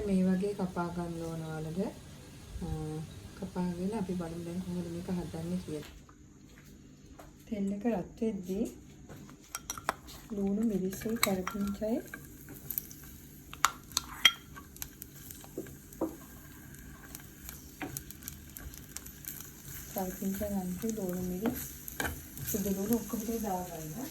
මේ වගේ කපා ගන්න ඕන වලද කපාගෙන අපි බලමු දැන් කොහොමද මේක හදන්නේ කියලා. තෙල් එක රත් වෙද්දී ලුණු මිරිසයි කරපිංචායි කරපිංචා ගන්න ලුණු මිරිස් සුදු ලුණු ඔක්කොම දාගන්න.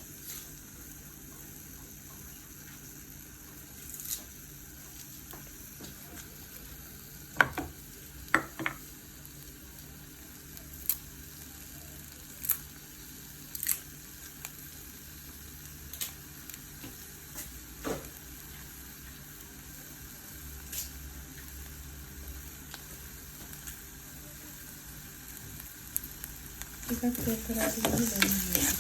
ටිකක් තෙල් කරාට ගිහින් දැම්මා.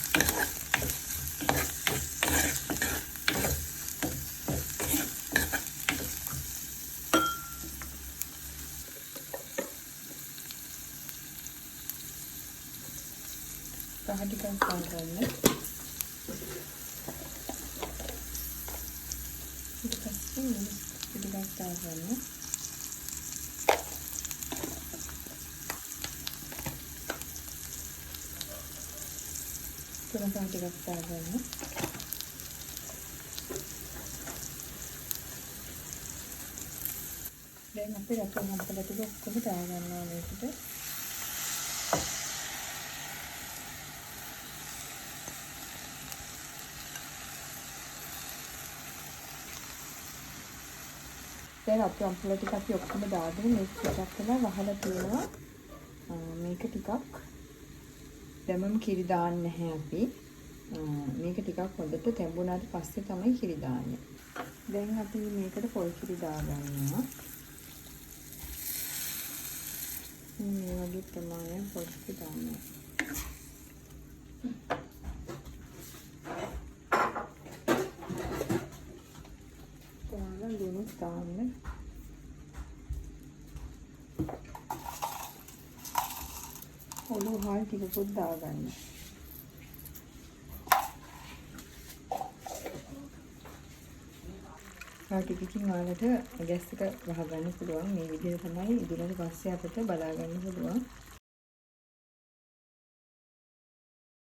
පහ ටිකක් දාගන්න. ඊට පස්සේ ටිකක් දාගන්න. තුන පහ ටිකක් දාගන්න. දැන් අපි රතු හම්පල ටික ඔක්කොම දාගන්නවා මේකට. දැන් අපි හම්පල ටික අපි ඔක්කොම දාගෙන මේක ටිකක් වෙලා වහලා තියෙනවා. මේක ටිකක් දැම්මම කිරි දාන්නේ නැහැ අපි. මේක ටිකක් හොඳට තැඹුණාට පස්සේ තමයි කිරි දාන්නේ. දැන් අපි මේකට පොල් කිරි දාගන්නවා. මේ වගේ ප්‍රමාණයක් පොල් කිරි දාන්න. කොහොමද ලුණු දාන්න. ඔලුව හාල් ටිකකුත් දාගන්න. ටිකකින් ඔයාලට ගෑස් එක වහගන්න පුළුවන්. මේ විදිහට තමයි ඉදුණාට පස්සේ අපිට බලා ගන්න පුළුවන්.